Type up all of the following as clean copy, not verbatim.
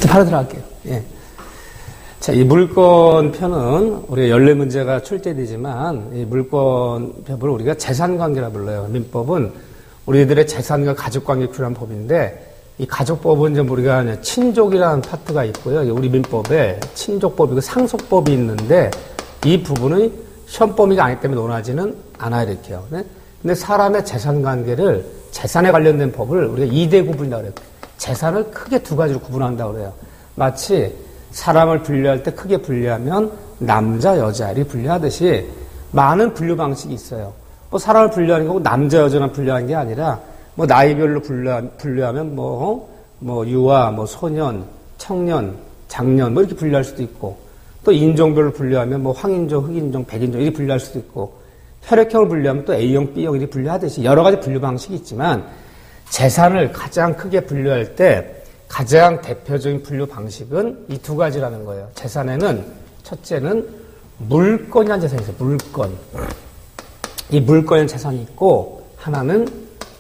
바로 들어갈게요. 예. 자, 이 물권 편은 우리가 연례 문제가 출제되지만 이 물권 편을 우리가 재산관계라 불러요. 민법은 우리들의 재산과 가족관계 규율한 법인데 이 가족법은 좀 우리가 친족이라는 파트가 있고요. 우리 민법에 친족법이고 상속법이 있는데 이 부분은 시험 범위가 아니기 때문에 논하지는 않아요. 이렇게요. 근데 사람의 재산관계를 재산에 관련된 법을 우리가 2대 구분이라고 그래요. 재산을 크게 두 가지로 구분한다고 그래요. 마치 사람을 분류할 때 크게 분류하면 남자, 여자 이렇게 분류하듯이 많은 분류 방식이 있어요. 뭐 사람을 분류하는 거고 남자, 여자만 분류하는 게 아니라 뭐 나이별로 분류하면 뭐 유아, 뭐 소년, 청년, 장년 뭐 이렇게 분류할 수도 있고 또 인종별로 분류하면 뭐 황인종, 흑인종, 백인종 이렇게 분류할 수도 있고 혈액형을 분류하면 또 A형, B형 이렇게 분류하듯이 여러 가지 분류 방식이 있지만 재산을 가장 크게 분류할 때 가장 대표적인 분류 방식은 이 두 가지라는 거예요. 재산에는 첫째는 물권이라는 재산이 있어요. 물권. 이 물권이라는 재산이 있고 하나는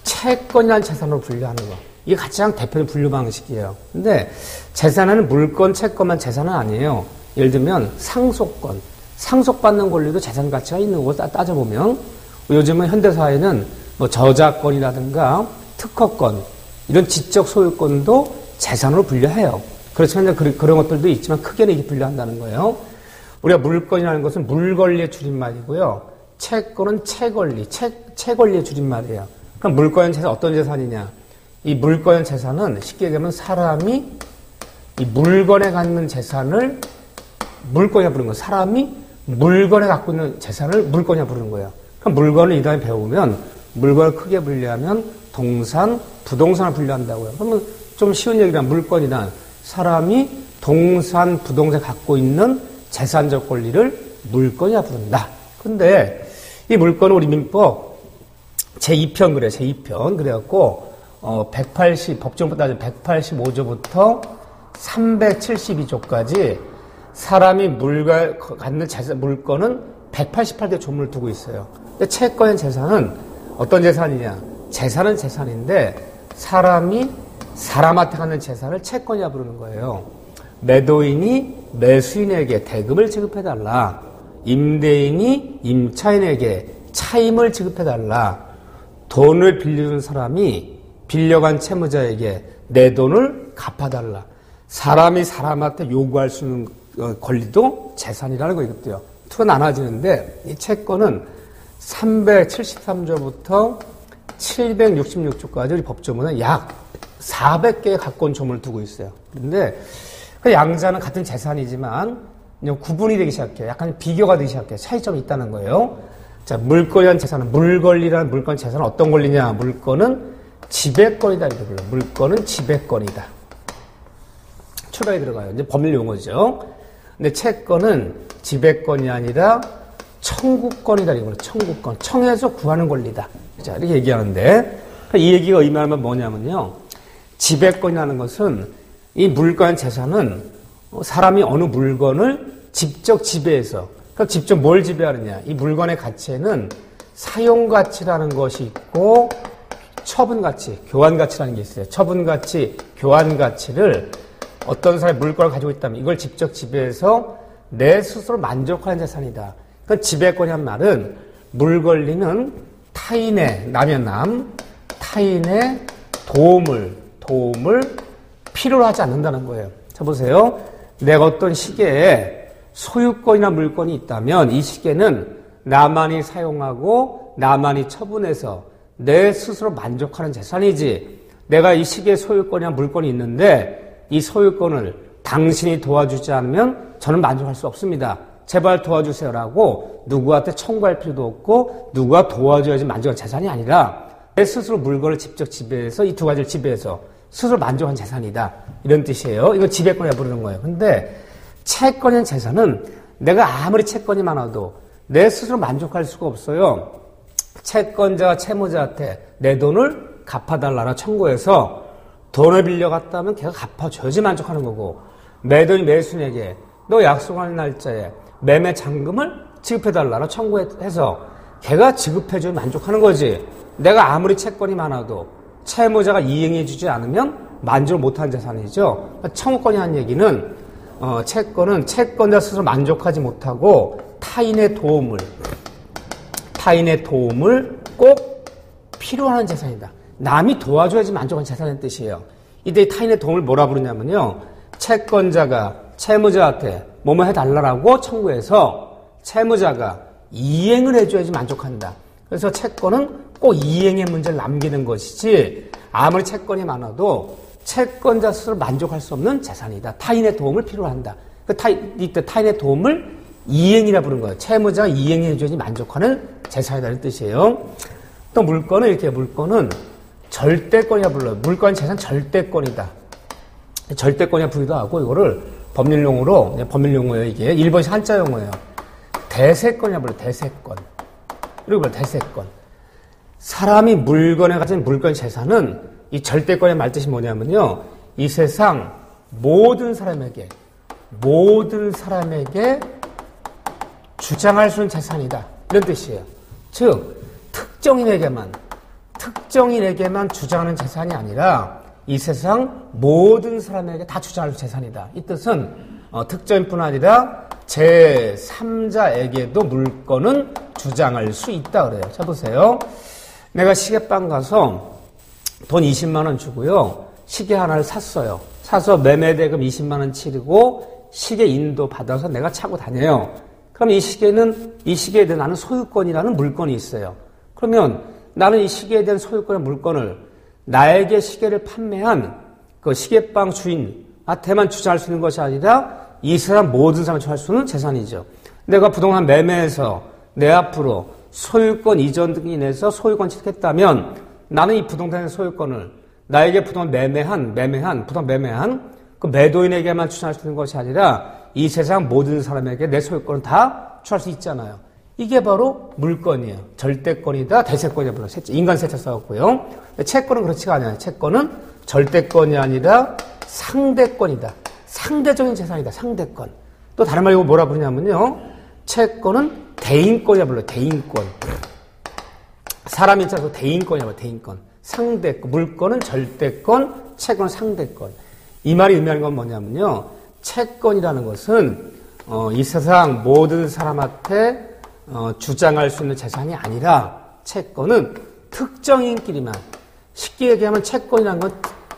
채권이라는 재산으로 분류하는 거. 이게 가장 대표적인 분류 방식이에요. 근데 재산에는 물권, 채권만 재산은 아니에요. 예를 들면 상속권. 상속받는 권리도 재산 가치가 있는 거고 따져보면 요즘은 현대사회는 뭐 저작권이라든가 특허권 이런 지적 소유권도 재산으로 분류해요. 그렇지만 그런 것들도 있지만 크게는 이렇게 분류한다는 거예요. 우리가 물권이라는 것은 물권리의 줄임말이고요. 채권은 채권리, 채권리의 줄임말이에요. 그럼 물권 재산 어떤 재산이냐? 이 물권 재산은 쉽게 얘기하면 사람이 이 물건에 갖는 재산을 물권이라 부르는 거예요. 사람이 물건에 갖고 있는 재산을 물권이라 부르는 거예요. 그럼 물건을 이 다음에 배우면 물건을 크게 분류하면 동산, 부동산을 분류한다고요. 그러면 좀 쉬운 얘기란 물권이란 사람이 동산, 부동산에 갖고 있는 재산적 권리를 물권이라 부른다. 근데 이 물권은 우리 민법 제2편 그래요. 제2편. 그래갖고 법정부터 따지면 185조부터 372조까지 사람이 갖는 물건은 188개 조문을 두고 있어요. 근데 채권의 재산은 어떤 재산이냐? 재산은 재산인데 사람이 사람한테 갖는 재산을 채권이라 부르는 거예요. 매도인이 매수인에게 대금을 지급해달라. 임대인이 임차인에게 차임을 지급해달라. 돈을 빌려준 사람이 빌려간 채무자에게 내 돈을 갚아달라. 사람이 사람한테 요구할 수 있는 권리도 재산이라는 거 이것도요. 투가 나눠지는데 이 채권은 373조부터 766조까지 우리 법조문은 약 400개의 갖고 조문을 두고 있어요. 그런데 그 양자는 같은 재산이지만 구분이 되기 시작해요. 약간 비교가 되기 시작해요. 차이점이 있다는 거예요. 자, 물권이라는 재산은 물권리라는 물권 재산은 어떤 권리냐? 물권은 지배권이다 이렇게 불러요. 물권은 지배권이다. 추가에 들어가요. 이제 법률 용어죠. 근데 채권은 지배권이 아니라 청구권이다 이거는 청구권. 청해서 구하는 권리다. 자, 이렇게 얘기하는데 이 얘기가 의미하는 건 뭐냐면요. 지배권이라는 것은 이 물권 재산은 사람이 어느 물건을 직접 지배해서 그러니까 직접 뭘 지배하느냐. 이 물건의 가치에는 사용가치라는 것이 있고 처분가치, 교환가치라는 게 있어요. 처분가치, 교환가치를 어떤 사람이 물건을 가지고 있다면 이걸 직접 지배해서 내 스스로 만족하는 재산이다. 그러니까 지배권이란 말은 물권리는 타인의, 남의 남, 타인의 도움을 필요로 하지 않는다는 거예요. 자, 보세요. 내가 어떤 시계에 소유권이나 물권이 있다면 이 시계는 나만이 사용하고 나만이 처분해서 내 스스로 만족하는 재산이지. 내가 이 시계에 소유권이나 물권이 있는데 이 소유권을 당신이 도와주지 않으면 저는 만족할 수 없습니다. 제발 도와주세요라고 누구한테 청구할 필요도 없고 누가 도와줘야지 만족한 재산이 아니라 내 스스로 물건을 직접 지배해서 이 두 가지를 지배해서 스스로 만족한 재산이다. 이런 뜻이에요. 이거 지배권이라 부르는 거예요. 근데 채권인 재산은 내가 아무리 채권이 많아도 내 스스로 만족할 수가 없어요. 채권자가 채무자한테 내 돈을 갚아달라고 청구해서 돈을 빌려갔다면 걔가 갚아줘야지 만족하는 거고 매도인이 매수인에게 너 약속한 날짜에 매매 잔금을 지급해달라고 청구해서 걔가 지급해줘야 만족하는 거지. 내가 아무리 채권이 많아도 채무자가 이행해주지 않으면 만족을 못한 재산이죠. 청구권이 한 얘기는 채권은 채권자 스스로 만족하지 못하고 타인의 도움을 꼭 필요한 재산이다. 남이 도와줘야지 만족한 재산의 뜻이에요. 이때 타인의 도움을 뭐라 부르냐면요. 채권자가 채무자한테 뭐뭐 해달라고 청구해서 채무자가 이행을 해줘야지 만족한다. 그래서 채권은 꼭 이행의 문제를 남기는 것이지 아무리 채권이 많아도 채권자 스스로 만족할 수 없는 재산이다. 타인의 도움을 필요로 한다. 이때 타인의 도움을 이행이라 부르는 거예요. 채무자가 이행해줘야지 만족하는 재산이라는 뜻이에요. 또 물건은 절대권이라 불러요. 물건 재산 절대권이다. 절대권이라 부르기도 하고 이거를 법률용어예요. 이게 일본식 한자 용어예요. 대세권이라 불러요. 대세권. 그리고 대세권. 사람이 물건에 가진 물건 재산은 이 절대권의 말뜻이 뭐냐면요. 이 세상 모든 사람에게 주장할 수 있는 재산이다. 이런 뜻이에요. 즉 특정인에게만 주장하는 재산이 아니라 이 세상 모든 사람에게 다 주장할 수 있는 재산이다. 이 뜻은 특정인뿐 아니라 제3자에게도 물건은 주장할 수 있다 그래요. 자 보세요. 내가 시계방 가서 돈 20만 원 주고요. 시계 하나를 샀어요. 사서 매매대금 20만 원 치르고 시계 인도 받아서 내가 차고 다녀요. 그럼 이 시계에 대한 나는 소유권이라는 물건이 있어요. 그러면 나는 이 시계에 대한 소유권의 물건을 나에게 시계를 판매한 그 시계방 주인한테만 주장할 수 있는 것이 아니라 이 세상 모든 사람이 주장할 수 있는 재산이죠. 내가 부동산 매매해서 내 앞으로 소유권 이전 등기 내서 소유권 취득했다면 나는 이 부동산의 소유권을 나에게 부동산 매매한 그 매도인에게만 주장할 수 있는 것이 아니라 이 세상 모든 사람에게 내 소유권을 다 주장할 수 있잖아요. 이게 바로 물건이에요. 절대권이다, 대세권이다. 물론 인간 세차 싸웠고요. 채권은 그렇지가 않아요. 채권은 절대권이 아니라 상대권이다. 상대적인 재산이다. 상대권. 또 다른 말로 뭐라 부르냐면요. 채권은 대인권이라 불러요. 대인권. 사람이 있어서 대인권이라고 해요. 대인권. 상대권. 물건은 절대권, 채권은 상대권. 이 말이 의미하는 건 뭐냐면요. 채권이라는 것은 이 세상 모든 사람한테 주장할 수 있는 재산이 아니라 채권은 특정인끼리만, 쉽게 얘기하면 채권이라는 건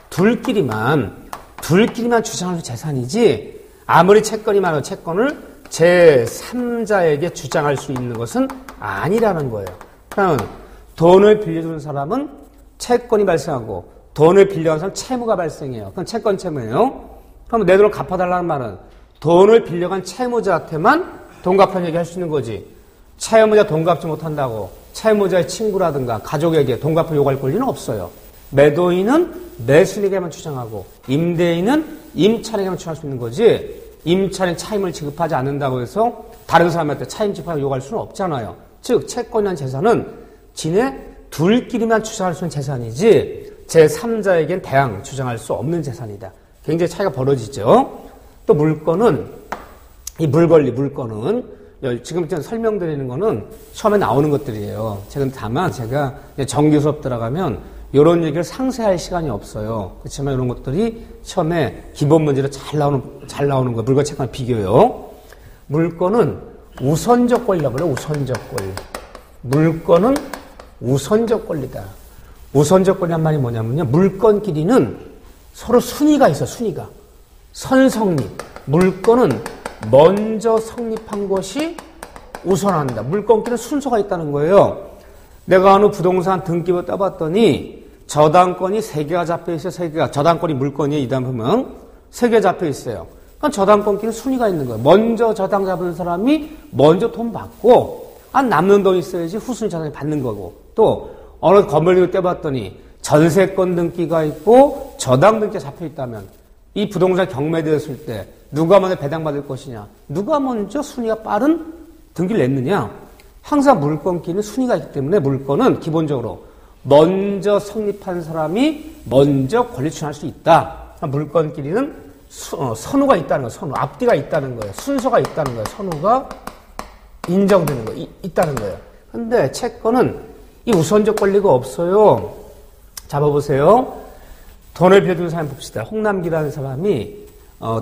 둘끼리만 주장할 수 있는 재산이지 아무리 채권이 많아도 채권을 제3자에게 주장할 수 있는 것은 아니라는 거예요. 그러면 돈을 빌려주는 사람은 채권이 발생하고 돈을 빌려간 사람은 채무가 발생해요. 그건 채권 채무예요. 그럼 내 돈을 갚아달라는 말은 돈을 빌려간 채무자한테만 돈 갚아는 얘기 할 수 있는 거지. 채무자 돈 갚지 못한다고 채무자의 친구라든가 가족에게 돈 갚을 요구할 권리는 없어요. 매도인은 매수인에게만 주장하고 임대인은 임차인에게만 주장할 수 있는 거지. 임차인 차임을 지급하지 않는다고 해서 다른 사람한테 차임 지급하고 요구할 수는 없잖아요. 즉 채권이라는 재산은 지네 둘끼리만 주장할 수 있는 재산이지 제3자에겐 대항 주장할 수 없는 재산이다. 굉장히 차이가 벌어지죠. 또 물건은 지금 설명드리는 거는 처음에 나오는 것들이에요. 다만 제가 정규 수업 들어가면 이런 얘기를 상세할 시간이 없어요. 그렇지만 이런 것들이 처음에 기본 문제로 잘 나오는 거. 물건 채권 비교요. 물건은 우선적 권리라고 그래요. 우선적 권리. 물건은 우선적 권리다. 우선적 권리란 말이 뭐냐면요. 물건끼리는 서로 순위가 있어. 순위가. 선성립. 물건은 먼저 성립한 것이 우선한다. 물건끼리는 순서가 있다는 거예요. 내가 어느 부동산 등기부 떠봤더니 저당권이 3개가 잡혀있어요. 3개가. 저당권이 물건이에요. 이 다음 보면 3개 잡혀있어요. 그러니까 저당권끼리는 순위가 있는 거예요. 먼저 저당 잡은 사람이 먼저 돈 받고 남는 돈 있어야지 후순위 저당이 받는 거고, 또 어느 건물을 떼봤더니 전세권 등기가 있고 저당 등기가 잡혀있다면 이 부동산 경매되었을 때 누가 먼저 배당받을 것이냐, 누가 먼저 순위가 빠른 등기를 냈느냐. 항상 물건끼리는 순위가 있기 때문에 물건은 기본적으로 먼저 성립한 사람이 먼저 권리 주장할 수 있다. 물건끼리는 선우가 있다는 거예요. 선우. 앞뒤가 있다는 거예요. 순서가 있다는 거예요. 선우가 인정되는 거예요. 있다는 거예요. 근데 채권은 이 우선적 권리가 없어요. 잡아보세요. 돈을 빌려준 사람 봅시다. 홍남기라는 사람이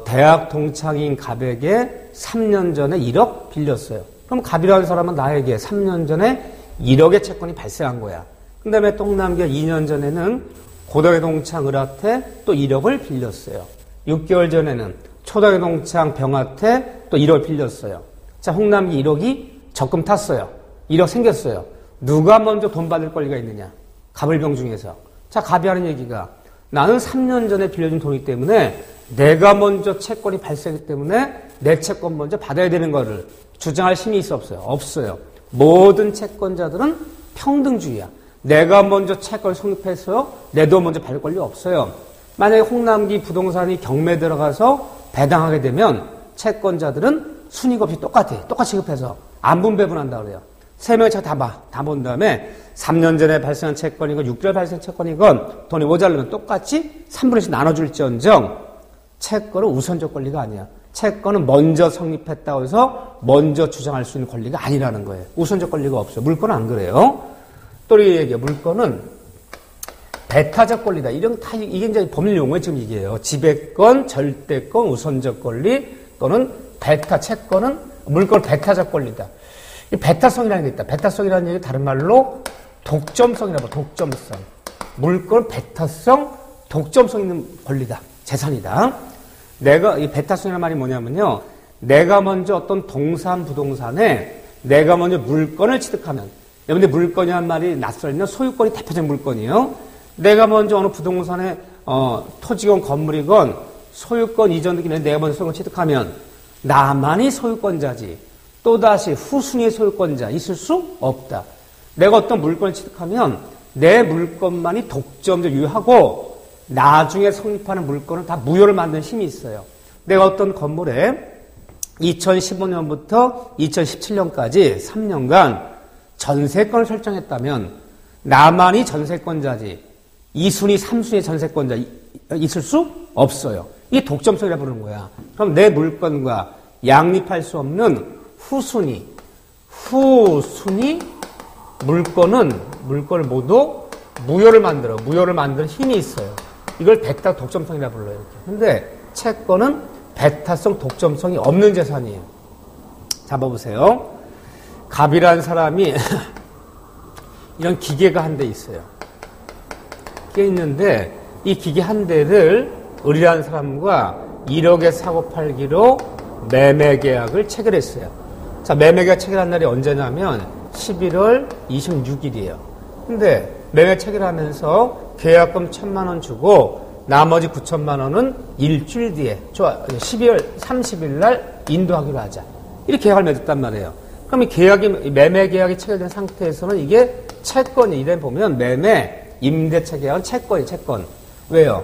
대학 동창인 갑에게 3년 전에 1억 빌렸어요. 그럼 갑이라는 사람은 나에게 3년 전에 1억의 채권이 발생한 거야. 그 다음에 또 홍남기가 2년 전에는 고등학교 동창 을한테 또 1억을 빌렸어요. 6개월 전에는 초등학교 동창 병한테 또 1억을 빌렸어요. 자, 홍남기 1억이 적금 탔어요. 1억 생겼어요. 누가 먼저 돈 받을 권리가 있느냐? 갑을병 중에서. 자, 갑이 하는 얘기가 나는 3년 전에 빌려준 돈이기 때문에 내가 먼저 채권이 발생했기 때문에 내 채권 먼저 받아야 되는 거를 주장할 힘이 있어 없어요? 없어요. 모든 채권자들은 평등주의야. 내가 먼저 채권을 성립해서 내 돈 먼저 받을 권리 없어요. 만약에 홍남기 부동산이 경매 들어가서 배당하게 되면 채권자들은 순위가 없이 똑같이 취급해서 안 분배분한다 그래요. 세 명이 다 본 다음에 3년 전에 발생한 채권이건 6개월 발생한 채권이건 돈이 모자르면 똑같이 3분의 1씩 나눠줄지언정 채권은 우선적 권리가 아니야. 채권은 먼저 성립했다고 해서 먼저 주장할 수 있는 권리가 아니라는 거예요. 우선적 권리가 없어요. 물건은 안 그래요. 또 얘기해요. 물건은 배타적 권리다. 이게 이제 법률 용어에 지금 이게요. 지배권, 절대권, 우선적 권리 또는 채권은 물건 배타적 권리다. 이 배타성이라는 게 있다. 배타성이라는 얘기 다른 말로 독점성이라고 봐. 독점성. 물건 배타성, 독점성 있는 권리다. 재산이다. 이 배타성이라는 말이 뭐냐면요. 내가 먼저 어떤 부동산에 내가 먼저 물건을 취득하면, 여러분들 물건이란 말이 낯설면 소유권이 대표적인 물건이에요. 내가 먼저 어느 부동산에 토지건 건물이건 소유권 이전 느낌에 내가 먼저 소유권 취득하면 나만이 소유권자지. 또다시 후순위의 소유권자 있을 수 없다. 내가 어떤 물건을 취득하면 내 물건만이 독점적 유효하고 나중에 성립하는 물건은 다 무효를 만드는 힘이 있어요. 내가 어떤 건물에 2015년부터 2017년까지 3년간 전세권을 설정했다면 나만이 전세권자지 2순위, 3순위 전세권자 있을 수 없어요. 이게 독점성이라고 부르는 거야. 그럼 내 물건과 양립할 수 없는 후순위 물건을 모두 무효를 만드는 힘이 있어요. 이걸 배타 독점성이라고 불러요. 이렇게. 근데 채권은 배타성, 독점성이 없는 재산이에요. 잡아보세요. 갑이라는 사람이 이런 기계가 한 대 있어요. 기계 있는데 이 기계 한 대를 을이라는 사람과 1억에 사고 팔기로 매매 계약을 체결했어요. 자, 매매 계약 체결한 날이 언제냐면 11월 26일이에요. 근데 매매 체결하면서 계약금 1,000만 원 주고 나머지 9천만 원은 일주일 뒤에 12월 30일 날 인도하기로 하자. 이렇게 계약을 맺었단 말이에요. 그럼 매매 계약이 체결된 상태에서는 이게 채권이 이래 보면 매매 임대차 계약은 채권. 왜요?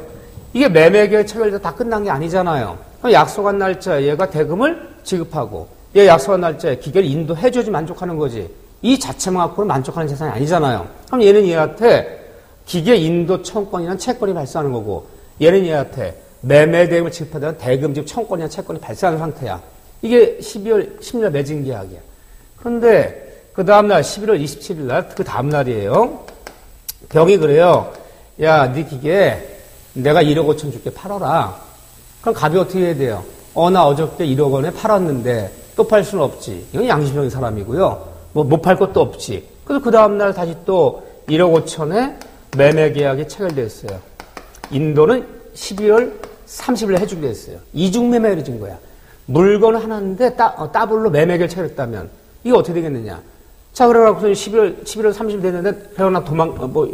이게 매매 계약 체결돼서 다 끝난 게 아니잖아요. 그럼 약속한 날짜에 얘가 대금을 지급하고 얘 약속한 날짜에 기계를 인도해줘야지 만족하는 거지. 이 자체만 갖고는 만족하는 재산이 아니잖아요. 그럼 얘는 얘한테 기계 인도 청권이나 채권이 발생하는 거고 얘는 얘한테 매매 대금을 지급하다가 대금 지급 청권이나 채권이 발생하는 상태야. 이게 12월 10일 매진 계약이야. 그런데 그 다음날 11월 27일 날 그 다음날이에요. 병이 그래요. 야, 네 기계 내가 1억 5천 줄게 팔아라. 그럼 갑이 어떻게 해야 돼요? 나 어저께 1억 원에 팔았는데 또 팔 수는 없지. 이건 양심적인 사람이고요. 못 팔 것도 없지. 그래서 그 다음날 다시 또 1억 5천에 매매 계약이 체결됐어요. 인도는 12월 30일에 해주기로 했어요. 이중 매매를 준 거야. 물건 하나인데 더블로 매매 계약을 체결했다면 이게 어떻게 되겠느냐? 자, 그래갖고 11월 30일 됐는데 배우나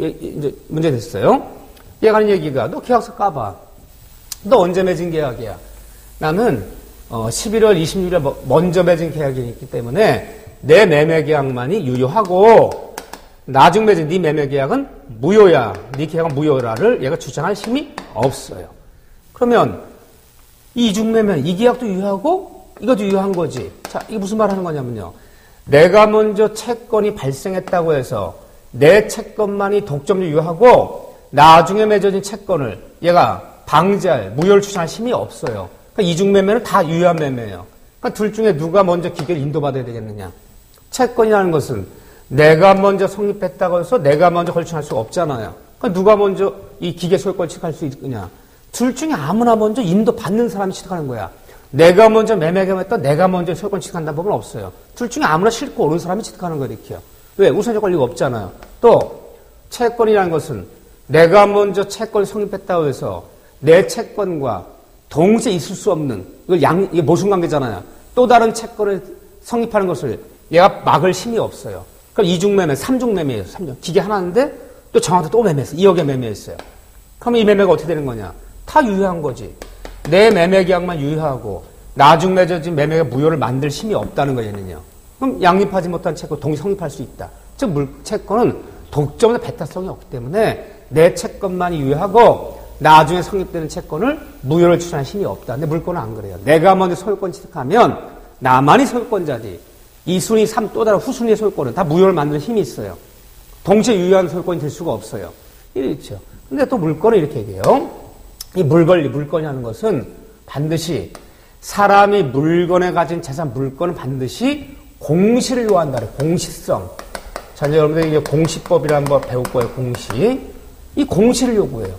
이제 문제 됐어요. 얘가 하는 얘기가 너 계약서 까봐. 너 언제 맺은 계약이야? 나는 11월 26일에 먼저 맺은 계약이기 때문에 내 매매 계약만이 유효하고 나중 맺은 네 매매 계약은 무효야. 네 계약은 무효라를 얘가 주장할 힘이 없어요. 그러면 이 이중 매매, 이 계약도 유효하고 이것도 유효한 거지. 자, 이게 무슨 말 하는 거냐면요. 내가 먼저 채권이 발생했다고 해서 내 채권만이 독점적으로 유효하고 나중에 맺어진 채권을 얘가 방지할, 무효를 주장할 힘이 없어요. 그러니까 이중매매는 다 유효한 매매예요. 그러니까 둘 중에 누가 먼저 기계를 인도받아야 되겠느냐. 채권이라는 것은 내가 먼저 성립했다고 해서 내가 먼저 걸쳐할 수가 없잖아요. 그러니까 누가 먼저 이 기계 소유권 취득할 수 있느냐? 둘 중에 아무나 먼저 인도 받는 사람이 취득하는 거야. 내가 먼저 매매 경험했다, 내가 먼저 소유권 취득한다는 법은 없어요. 둘 중에 아무나 싫고 옳은 사람이 취득하는 거예요, 이렇게요. 왜? 우선적 권리가 없잖아요. 또 채권이라는 것은 내가 먼저 채권을 성립했다고 해서 내 채권과 동시에 있을 수 없는 이게 모순관계잖아요. 또 다른 채권을 성립하는 것을 얘가 막을 힘이 없어요. 그럼 이중매매, 삼중매매예요. 기계 하나인데 또 정한테 또 매매했어요. 2억에 매매했어요. 그럼 이 매매가 어떻게 되는 거냐? 다 유효한 거지. 내 매매 계약만 유효하고 나중 맺어진 매매가 무효를 만들 힘이 없다는 거예요, 얘는요. 그럼 양립하지 못한 채권 동시 성립할 수 있다. 즉 채권은 독점의 배타성이 없기 때문에 내 채권만이 유효하고 나중에 성립되는 채권을 무효를 추진할 힘이 없다. 근데 물건은 안 그래요. 내가 먼저 소유권 취득하면 나만이 소유권자지. 2순위, 3 또 다른 후순위의 소유권은 다 무효를 만드는 힘이 있어요. 동시에 유효한 소유권이 될 수가 없어요. 이렇죠. 근데 또 물건을 이렇게 얘기해요. 이 물건이라는 것은 반드시 사람이 물건에 가진 재산, 물건은 반드시 공시를 요한다. 공시성. 자, 이제 여러분들 이제 공시법이라는 거 배울 거예요, 공시. 이 공시를 요구해요.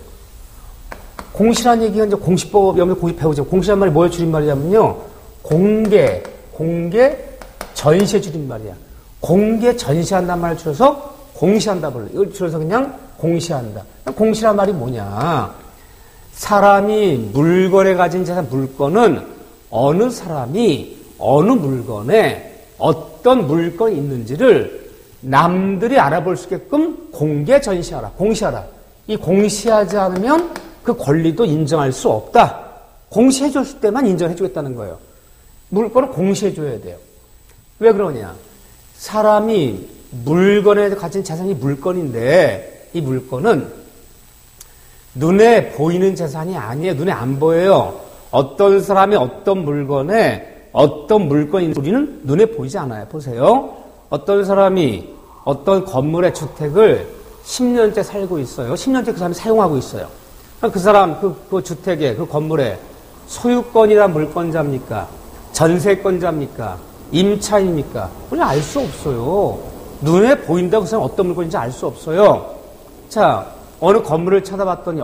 공시라는 얘기가 이제 공시법, 여러분들 공시 배우죠. 공시란 말이 뭐의 줄임말이냐면요. 공개, 전시의 줄임말이야. 공개, 전시한다는 말을 줄여서 공시한다 불러요. 이걸 줄여서 그냥 공시한다. 공시란 말이 뭐냐. 사람이 물건에 가진 재산, 물건은 어느 사람이 어느 물건에 어떤 물건이 있는지를 남들이 알아볼 수 있게끔 공개 전시하라. 공시하라. 이 공시하지 않으면 그 권리도 인정할 수 없다. 공시해줬을 때만 인정해주겠다는 거예요. 물건을 공시해줘야 돼요. 왜 그러냐. 사람이 물건에 가진 재산이 물건인데 이 물건은 눈에 보이는 재산이 아니에요. 눈에 안 보여요. 어떤 사람이 어떤 물건에 어떤 물건이 우리는 눈에 보이지 않아요. 보세요. 어떤 사람이 어떤 건물의 주택을 10년째 살고 있어요. 10년째 그 사람이 사용하고 있어요. 그 사람, 그 주택에, 그 건물에 소유권이란 물권자입니까? 전세권자입니까? 임차인입니까? 우리 알 수 없어요. 눈에 보인다고 그 사람 어떤 물건인지 알 수 없어요. 자, 어느 건물을 찾아봤더니,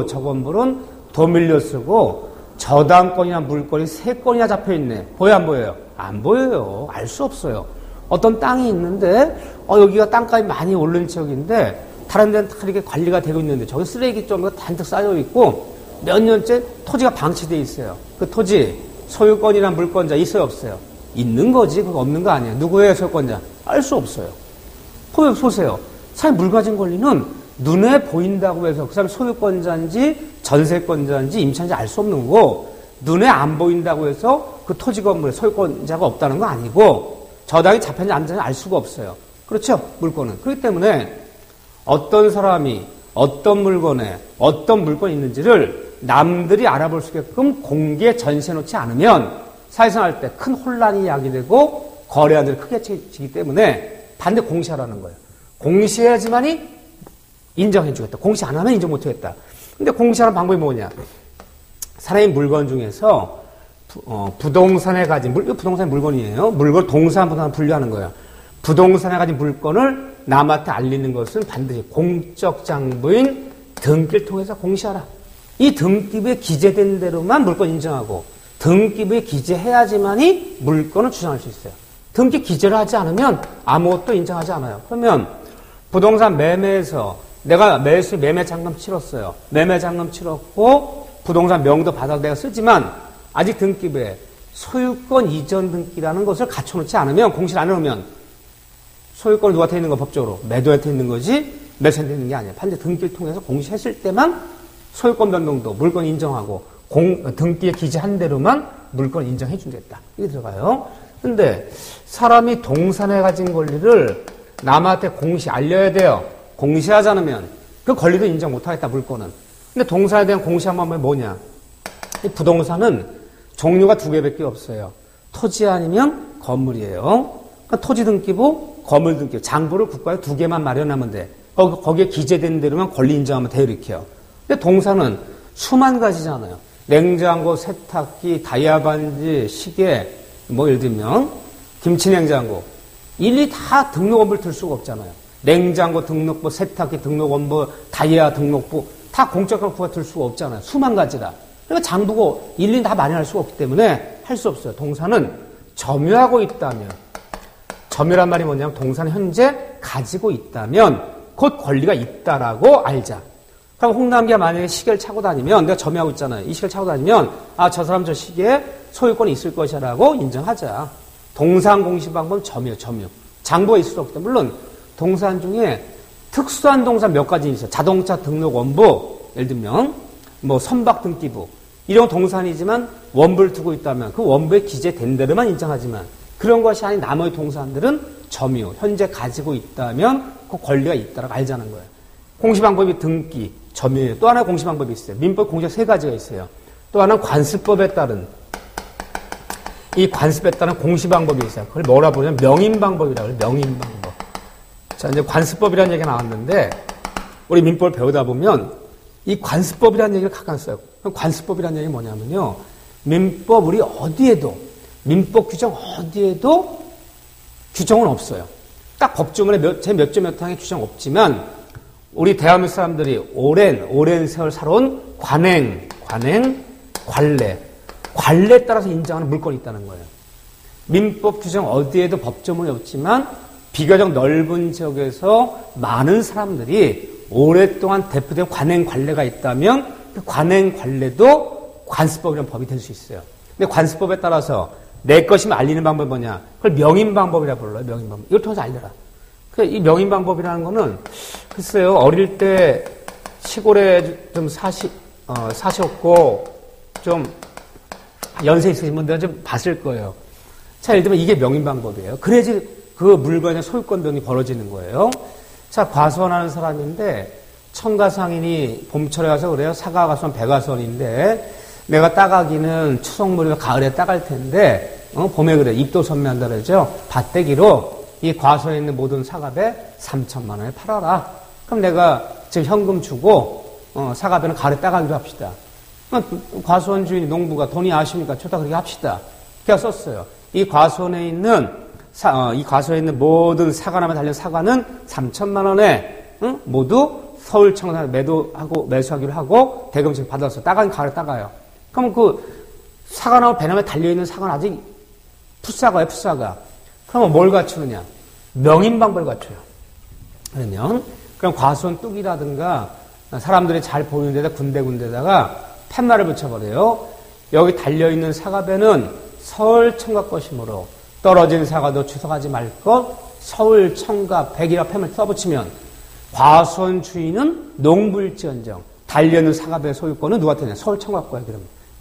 저 건물은 도밀려 쓰고 저당권이나 물건이 3건이나 잡혀있네. 보여, 안 보여요? 안 보여요. 알 수 없어요. 어떤 땅이 있는데, 여기가 땅값이 많이 오른 지역인데, 다른 데는 다 이렇게 관리가 되고 있는데, 저기 쓰레기 정도가 잔뜩 쌓여있고, 몇 년째 토지가 방치되어 있어요. 그 토지, 소유권이나 물권자 있어요, 없어요? 있는 거지, 그거 없는 거 아니에요. 누구예요, 소유권자? 알 수 없어요. 보세요. 사실 물 가진 권리는 눈에 보인다고 해서 그 사람이 소유권자인지 전세권자인지 임차인지 알 수 없는 거고, 눈에 안 보인다고 해서 그 토지 건물에 소유권자가 없다는 거 아니고, 저당이 잡혔는지 안 잡혔는지 알 수가 없어요. 그렇죠? 물건은. 그렇기 때문에 어떤 사람이 어떤 물건에 어떤 물건이 있는지를 남들이 알아볼 수 있게끔 공개 전시해놓지 않으면 사회생활 때 큰 혼란이 야기되고 거래안들이 크게 치기 때문에 반드시 공시하라는 거예요. 공시해야지만이 인정해주겠다. 공시 안 하면 인정 못하겠다. 근데 공시하는 방법이 뭐냐. 사람의 물건 중에서 부동산에 가진 부동산의 물건이에요. 물건 동산 부동산 분류하는 거예요. 부동산에 가진 물건을 남한테 알리는 것은 반드시 공적 장부인 등기를 통해서 공시하라. 이 등기부에 기재된 대로만 물건 인정하고 등기부에 기재해야지만이 물건을 주장할 수 있어요. 등기 기재를 하지 않으면 아무것도 인정하지 않아요. 그러면 부동산 매매에서 내가 매매 잔금 치렀어요. 매매 잔금 치렀고 부동산 명도 받아서 내가 쓰지만 아직 등기부에 소유권 이전 등기라는 것을 갖춰놓지 않으면 공시를 안 해놓으면 소유권을 누구한테 있는 거 법적으로 매도한테 있는 거지 매수한테 있는 게 아니에요. 반드시 등기를 통해서 공시했을 때만 소유권 변동도 물건 인정하고 등기에 기재한 대로만 물건 인정해 주겠다. 이게 들어가요. 근데 사람이 동산에 가진 권리를 남한테 알려야 돼요. 공시하지 않으면 그 권리도 인정 못하겠다, 물건은. 근데 동산에 대한 공시한 방법이 뭐냐. 이 부동산은 종류가 2개밖에 없어요. 토지 아니면 건물이에요. 그러니까 토지 등기부, 건물 등기부, 장부를 국가에 2개만 마련하면 돼. 거기에 기재된 대로만 권리 인정하면 돼요, 이렇게요. 근데 동산은 수만 가지잖아요. 냉장고, 세탁기, 다이아반지, 시계, 예를 들면 김치 냉장고 일일이 다 등록 원부를 들 수가 없잖아요. 냉장고 등록부, 세탁기 등록원부, 다이아 등록부 다 공적 부가 들 수가 없잖아요. 수만 가지라. 그러니까 장부고 일일이 다 마련할 수가 없기 때문에 할 수 없어요. 동사는 점유하고 있다면, 점유란 말이 뭐냐면 동사는 현재 가지고 있다면 곧 권리가 있다라고 알자. 그럼 홍남기가 만약에 시계를 차고 다니면, 내가 점유하고 있잖아요. 이 시계를 차고 다니면 저 사람 저 시계에 소유권이 있을 것이라고 인정하자. 동사한 공시 방법은 점유. 장부가 있을 수 없다. 물론 동사한 중에 특수한 동사 몇 가지 있어요. 자동차 등록 원부, 예를 들면 뭐 선박 등기부 이런 동사이지만 원부를 두고 있다면 그 원부에 기재된 대로만 인정하지만 그런 것이 아닌 나머지 동사들은 점유, 현재 가지고 있다면 그 권리가 있다라고 알자는 거예요. 공시방법이 등기, 점유예요. 또 하나의 공시방법이 있어요. 민법 공시가 세 가지가 있어요. 또 하나는 관습법에 따른, 이 관습에 따른 공시방법이 있어요. 그걸 뭐라 부르냐면 명인방법이라고 해요. 명인방법. 자, 이제 관습법이라는 얘기가 나왔는데 우리 민법을 배우다 보면 이 관습법이라는 얘기를 가끔 써요. 그럼 관습법이라는 얘기는 뭐냐면요. 민법 우리 어디에도, 민법 규정 어디에도 규정은 없어요. 딱 법조문에 제 몇 점 몇 항에 규정 없지만 우리 대한민국 사람들이 오랜 세월 살아온 관행에 따라서 인정하는 물건이 있다는 거예요. 민법 규정 어디에도 법조문이 없지만 비교적 넓은 지역에서 많은 사람들이 오랫동안 대표된 관례가 있다면 그 관례도 관습법이라는 법이 될 수 있어요. 근데 관습법에 따라서 내 것이면 알리는 방법이 뭐냐? 그걸 명인방법이라 불러요. 명인방법. 이걸 통해서 알려라. 이 명인방법이라는 거는 글쎄요. 어릴 때 시골에 좀 사셨고 좀 연세 있으신 분들은 좀 봤을 거예요. 자, 예를 들면 이게 명인방법이에요. 그래야지 그 물건의 소유권병이 벌어지는 거예요. 자, 과수원하는 사람인데 청가상인이 봄철에 가서 그래요. 사과 과수원 백과수원인데 내가 따가기는 추석물이나 가을에 따갈 텐데 봄에 그래 잎도 선매한다 그러죠. 밭대기로 이 과수원에 있는 모든 사과배 3천만 원에 팔아라. 그럼 내가 지금 현금 주고 사과배는 가을에 따가기로 합시다. 과수원 주인 농부가 돈이 아쉬우니까 좋다 그렇게 합시다. 그냥 썼어요. 이 과수원에 있는 모든 사과나무에 달린 사과는 3천만 원에 모두 서울청사 매수하기로 하고 대금을 받아서 따가긴 가을에 따가요. 그럼 그 사과나무 배나무에 달려있는 사과는 아직 풋사과예요, 풋사과. 그러면 뭘 갖추느냐? 명인방법을 갖춰요. 그럼 과수원 뚝이라든가 사람들이 잘 보이는 데다 군데군데다가 팻말을 붙여버려요. 여기 달려있는 사과배는 서울청가 것이므로 떨어진 사과도 추석하지 말 것, 서울청가 100이라 팻말 써붙이면 과수원 주인은 농부일지언정 달려있는 사과배 소유권은 누구한테 냐 서울청가 거야.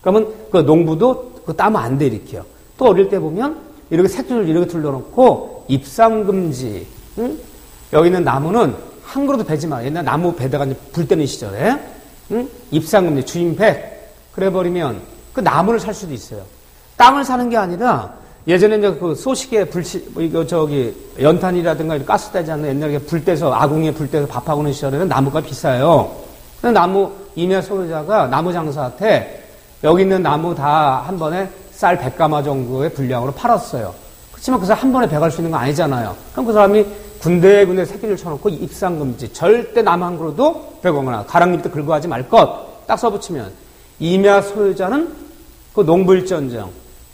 그러면 그 농부도 그거 따면 안 돼 이렇게요. 또 어릴 때 보면 이렇게 색줄을 이렇게 둘러놓고 입상금지. 여기 있는 나무는 한 그루도 베지 마. 옛날 나무 베다가 불 때는 시절에 입상금지 주인백 그래버리면 그 나무를 살 수도 있어요. 땅을 사는 게 아니라 예전에 이제 그 소식에 연탄이라든가 가스 되지 않는 옛날에 불 떼서 아궁이에 불 떼서 밥하고 있는 시절에는 나무가 비싸요. 근데 나무 임야 소유자가 나무 장사한테 여기 있는 나무 다 한 번에 쌀 100가마 정도의 분량으로 팔았어요. 그렇지만 그 사람 한 번에 배갈 수 있는 건 아니잖아요. 그럼 그 사람이 군데군데 새끼를 쳐놓고 입상금지 절대 나무 한 그루도 베거나 가랑잎도 긁어하지 말 것 딱 써붙이면 임야 소유자는 그 농부일지언정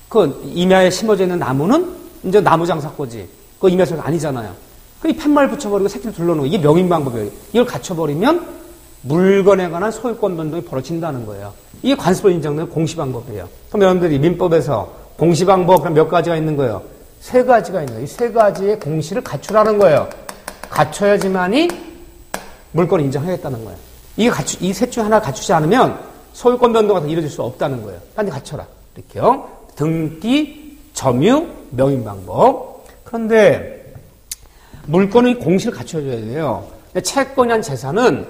그 임야에 심어져 있는 나무는 이제 나무 장사거지. 그 임야 소유가 아니잖아요. 그 이 팻말 붙여버리고 새끼를 둘러놓고 이게 명인방법이에요. 이걸 갖춰버리면 물건에 관한 소유권 변동이 벌어진다는 거예요. 이게 관습을 인정되는 공시방법이에요. 그럼 여러분들이 민법에서 공시방법 그럼 몇 가지가 있는 거예요? 세 가지가 있는 거예요. 이 세 가지의 공시를 갖추라는 거예요. 갖춰야지만이 물건을 인정하겠다는 거예요. 이 셋 중 하나 갖추지 않으면 소유권 변동 같은 게 이루어질 수 없다는 거예요. 빨리 갖춰라. 이렇게요. 등기, 점유, 명인방법. 그런데 물건의 공시를 갖춰줘야 돼요. 채권이란 재산은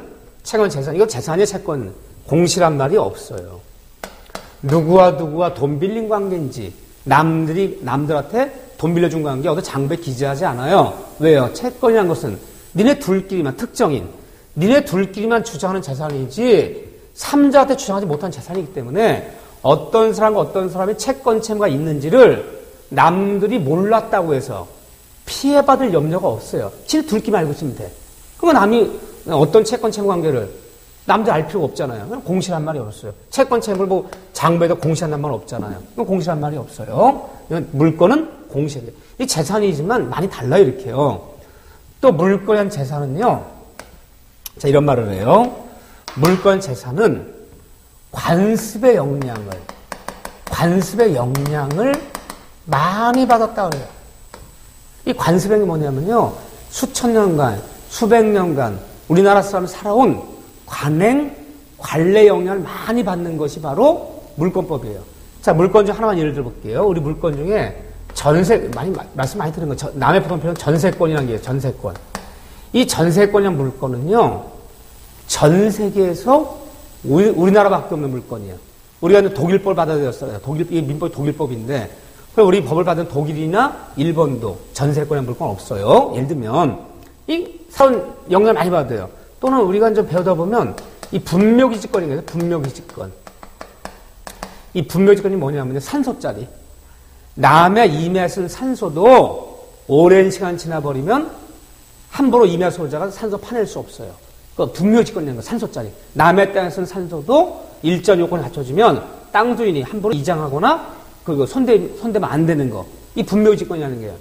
이거 재산이에요, 채권. 공시란 말이 없어요. 누구와 돈 빌린 관계인지, 남들한테 돈 빌려준 관계, 어디 장부에 기재하지 않아요. 왜요? 채권이란 것은 니네 둘끼리만, 특정인, 니네 둘끼리만 주장하는 재산이지, 3자한테 주장하지 못한 재산이기 때문에, 어떤 사람과 어떤 사람이 채권 채무가 있는지를 남들이 몰랐다고 해서, 피해받을 염려가 없어요. 진짜 둘기만 알고 있으면 돼. 그러면 남이 어떤 채권 채무 관계를 남들 알 필요가 없잖아요. 그냥 공시란 말이 없어요. 채권 채무를 뭐 장부에다 공시한단 말 없잖아요. 그럼 공시란 말이 없어요. 물건은 공시해야 돼요. 이 재산이지만 많이 달라요, 이렇게요. 또 물건이란 재산은요. 자, 이런 말을 해요. 물건 재산은 관습의 영향을 많이 받았다 그래요. 이 관습이 뭐냐면요. 수천 년간, 수백 년간 우리나라 사람 살아온 관례 영향을 많이 받는 것이 바로 물권법이에요. 자, 물권 중 하나만 예를 들어볼게요. 우리 물권 중에 말씀 많이 들은 거, 남의 보통 표현 전세권이라는 게 있어요. 전세권. 이 전세권이라는 물건은요, 전 세계에서 우리나라밖에 없는 물건이에요. 우리가 독일법을 받아들였어요. 이 민법이 독일법인데, 우리 법을 받은 독일이나 일본도 전세권이라는 물건 없어요. 예를 들면, 이 사원 영향을 많이 받아요. 또는 우리가 이제 배우다 보면, 이 분묘기지권인 거예요. 분묘기지권. 이 분묘기지권이 뭐냐면요, 산소짜리. 남의 임야에 쓴 산소도 오랜 시간 지나버리면 함부로 임야 소유자가 산소 파낼 수 없어요. 그 분묘지권이라는 거, 산소짜리. 남의 땅에 쓴 산소도 일정 요건을 갖춰주면 땅 주인이 함부로 이장하거나 그리고 손대면 안 되는 거. 이 분묘지권이라는 게요.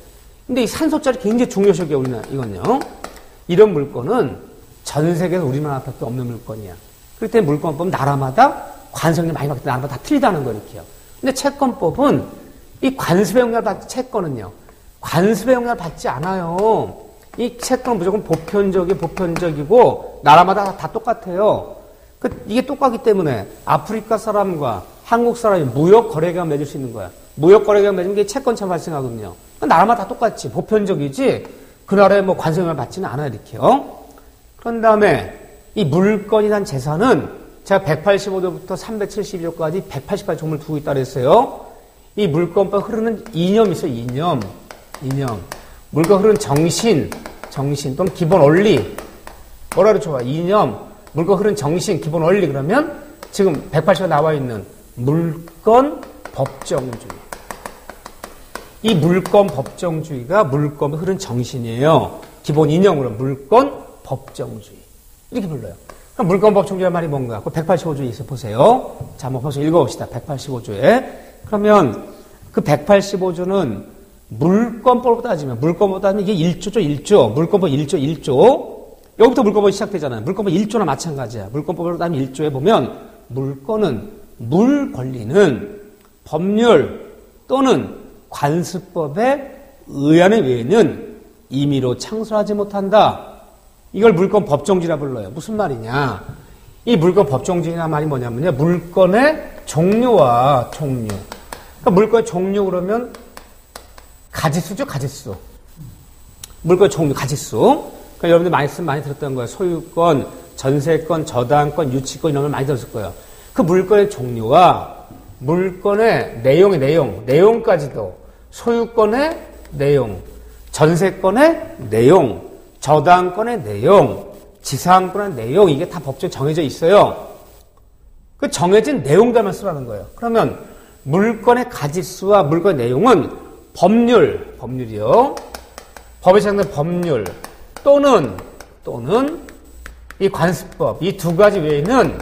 근데 이 산소짜리 굉장히 중요시해요, 우리나라, 이건요. 이런 물건은 전 세계에서 우리나라밖에 없는 물건이야. 그렇기 때문에 물권법은 나라마다 관성이 많이 바뀌고 나라마다 다 틀리다는 거, 이렇게요. 근데 채권법은 이 관습의 영향을 받지, 채권은요. 관습의 영향을 받지 않아요. 이 채권은 무조건 보편적이고, 나라마다 다 똑같아요. 이게 똑같기 때문에 아프리카 사람과 한국 사람이 무역 거래계약 맺을 수 있는 거야. 무역 거래계약 맺으면 이게 채권처럼 발생하거든요. 나라마다 다 똑같지. 보편적이지, 그 나라에 뭐 관습의 영향을 받지는 않아요, 이렇게요. 그런 다음에 이 물건이란 재산은 제가 185조부터 372조까지 180가지 종목을 두고 있다고 했어요. 이 물권법 흐르는 이념이 있어요, 이념. 물권 흐르는 정신 또는 기본 원리. 뭐라고 좋아? 이념, 물권 흐르는 정신, 기본 원리. 그러면 지금 180가 나와 있는 물권 법정주의. 이 물권 법정주의가 물권 흐르는 정신이에요. 기본 이념으로 물권 법정주의. 이렇게 불러요. 그럼 물권 법정주의란 말이 뭔가? 그 185조에 있어 보세요. 자, 한번 벌써 읽어봅시다. 185조에. 그러면 그 185조는 물권법으로 따지면 이게 1조죠, 1조. 물권법 1조. 여기부터 물권법이 시작되잖아요. 물권법 1조나 마찬가지야. 물권법으로 따지면 1조에 보면 물권은 물 권리는 법률 또는 관습법에 의하는 외에는 임의로 창설하지 못한다. 이걸 물권 법정주의라 불러요. 무슨 말이냐? 이 물권 법정주의라는 말이 뭐냐면요. 물권의 종류와 종류. 그러니까 물권의 종류 그러면 가지수죠, 가지수. 물권의 종류, 가지수. 그러니까 여러분들 말씀 많이 들었던 거예요. 소유권, 전세권, 저당권, 유치권 이런 걸 많이 들었을 거예요. 그 물권의 종류와 물권의 내용까지도 소유권의 내용, 전세권의 내용, 저당권의 내용, 지상권의 내용 이게 다 법적으로 정해져 있어요. 그 정해진 내용들만 쓰라는 거예요. 그러면 물권의 가지수와 물권의 내용은 법률이요. 법에 제정된 법률 또는 이 관습법 이 두 가지 외에는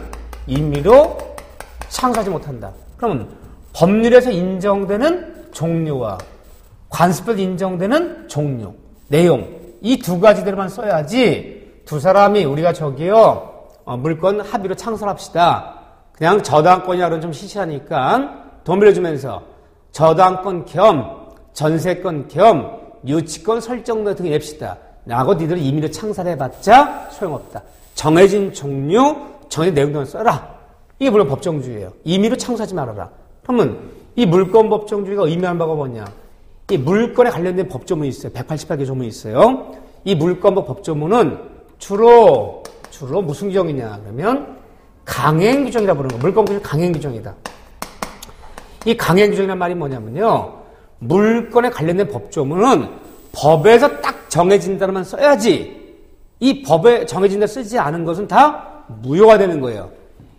임의로 창설하지 못한다. 그러면 법률에서 인정되는 종류와 관습에서 인정되는 종류, 내용 이 두 가지들만 써야지 두 사람이 우리가 물권 합의로 창설합시다. 그냥 저당권이라고는 좀 시시하니까 돈 빌려주면서 저당권 겸 전세권 겸 유치권 설정도 등을 냅시다. 라고 니들이 임의로 창설해봤자 소용없다. 정해진 종류, 정해진 내용들만 써라. 이게 물론 법정주의예요. 임의로 창설하지 말아라. 그러면 이 물권 법정주의가 의미하는 바가 뭐냐? 이 물권에 관련된 법조문이 있어요. 188개 조문이 있어요. 이 물권법 법조문은 주로 무슨 규정이냐 그러면 강행규정이라 부르는 거. 물권 규정 강행규정이다. 이 강행규정이란 말이 뭐냐면요. 물권에 관련된 법조문은 법에서 딱 정해진 대로만 써야지 이 법에 정해진 대로 쓰지 않은 것은 다 무효가 되는 거예요.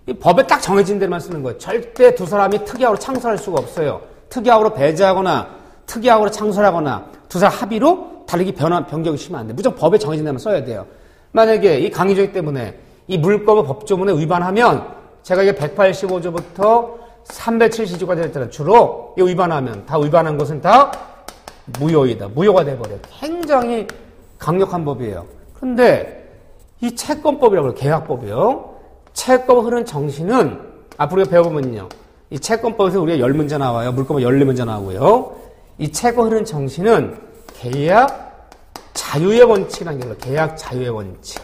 이 법에 딱 정해진 대로만 쓰는 거예요. 절대 두 사람이 특약으로 창설할 수가 없어요. 특약으로 배제하거나 특약으로 창설하거나 두 사람 합의로 다르게 변경이 심하면 안 돼. 무조건 법에 정해진 데만 써야 돼요. 만약에 이 강의조항 때문에 이 물권과 법조문에 위반하면 제가 이게 185조부터 370조까지 했잖아요. 주로 이 위반하면 다 위반한 것은 다 무효이다. 무효가 돼버려요. 굉장히 강력한 법이에요. 그런데 이 채권법이라고 해요. 계약법이요. 채권 흐르는 정신은 앞으로 우리가 배워보면요. 이 채권법에서 우리가 10문제 나와요. 물권법 14문제 나오고요. 이 채권 흐르는 정신은 계약 자유의 원칙이라는 게 있어요. 계약 자유의 원칙.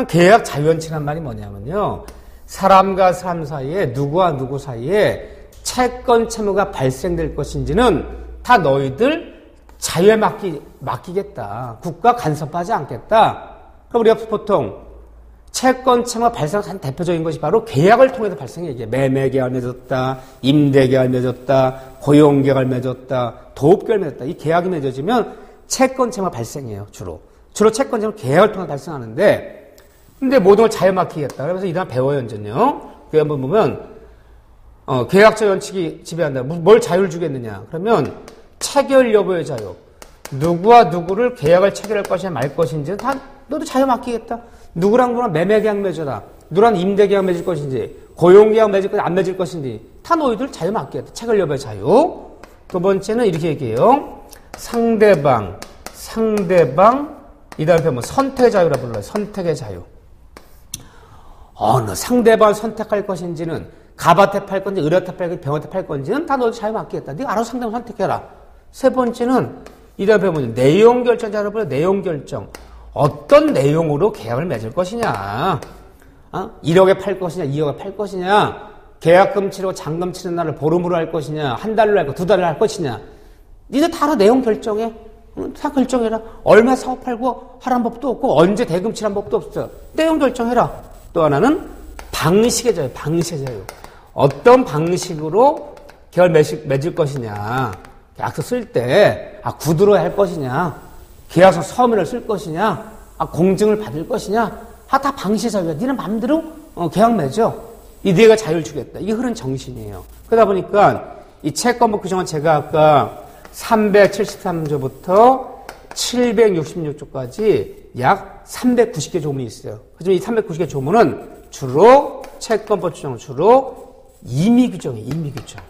계약 자유의 원칙이란 말이 뭐냐면요. 사람과 사람 사이에 누구와 누구 사이에 채권 채무가 발생될 것인지는 다 너희들 자유에 맡기겠다. 국가 간섭하지 않겠다. 그럼 우리가 보통 채권 채무가 발생한 대표적인 것이 바로 계약을 통해서 발생해. 이게 매매 계약을 맺었다, 임대 계약을 맺었다, 고용 계약을 맺었다, 도업 계약을 맺었다. 이 계약이 맺어지면 채권 채무가 발생해요. 주로 채권 채무 계약을 통해 발생하는데, 근데 모든 걸 자유 맡기겠다. 그래서 이단 배워요, 이제는요. 그 한번 보면 계약자 원칙이 지배한다. 뭘 자유를 주겠느냐? 그러면 체결 여부의 자유. 누구와 누구를 계약을 체결할 것이냐 말 것인지는 다 너도 자유 맡기겠다. 누구랑 매매 계약 맺어라. 누구랑 임대 계약 맺을 것인지, 고용 계약 맺을 것인지 안 맺을 것인지 다 너희들 자유 맡기겠다. 체결 여부의 자유. 두 번째는 이렇게 얘기해요. 상대방 이 다음에 뭐 선택의 자유라 불러요. 선택의 자유. 어느 상대방을 선택할 것인지는 갑한테 팔 건지 을한테 팔 건지 병한테 팔 건지는 다 너희 자유 맡기겠다. 네가 알아서 상대방 선택해라. 세 번째는 이 다음에 보면 내용 결정자로 불러요. 내용 결정. 어떤 내용으로 계약을 맺을 것이냐. 1억에 팔 것이냐 2억에 팔 것이냐. 계약금 치르고 잔금 치는 날을 보름으로 할 것이냐. 한 달로 할 거, 2달로 할 것이냐. 니들 다 알아. 내용 결정해. 다 결정해라. 얼마 사고 팔고 하라는 법도 없고 언제 대금 치라는 법도 없어. 내용 결정해라. 또 하나는 방식의 자유. 방식의 자유. 어떤 방식으로 계약을 맺을 것이냐. 계약서 쓸 때 구두로 할 것이냐. 계약서 서면을 쓸 것이냐. 공증을 받을 것이냐. 다 방식의 자유야. 니는 마음대로 계약 맺어. 이 네가 자유를 주겠다. 이게 흐른 정신이에요. 그러다 보니까 이 채권법 규정은 제가 아까 373조부터 766조까지 약 390개 조문이 있어요. 하지만 이 390개 조문은 주로 채권법 규정은 주로 임의 규정이에요. 임의 규정.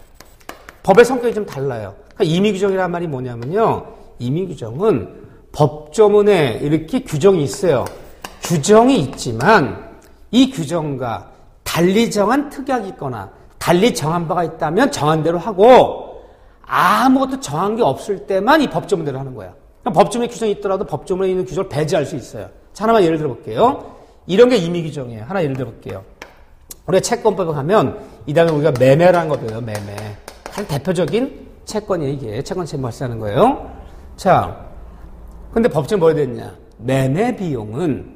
법의 성격이 좀 달라요. 그러니까 임의 규정이라는 말이 뭐냐면요. 임의 규정은 법조문에 이렇게 규정이 있어요. 규정이 있지만 이 규정과 달리 정한 특약이 있거나 달리 정한 바가 있다면 정한 대로 하고 아무것도 정한 게 없을 때만 이 법조문대로 하는 거야. 그러니까 법조문에 규정이 있더라도 법조문에 있는 규정을 배제할 수 있어요. 자, 하나만 예를 들어볼게요. 이런 게 임의 규정이에요. 하나 예를 들어볼게요. 우리가 채권법에 가면 이 다음에 우리가 매매라는 거 배워요. 매매. 가장 대표적인 채권이 이게 채권 채무 발생하는 거예요. 자, 근데 법정에 뭐가 됐냐? 매매 비용은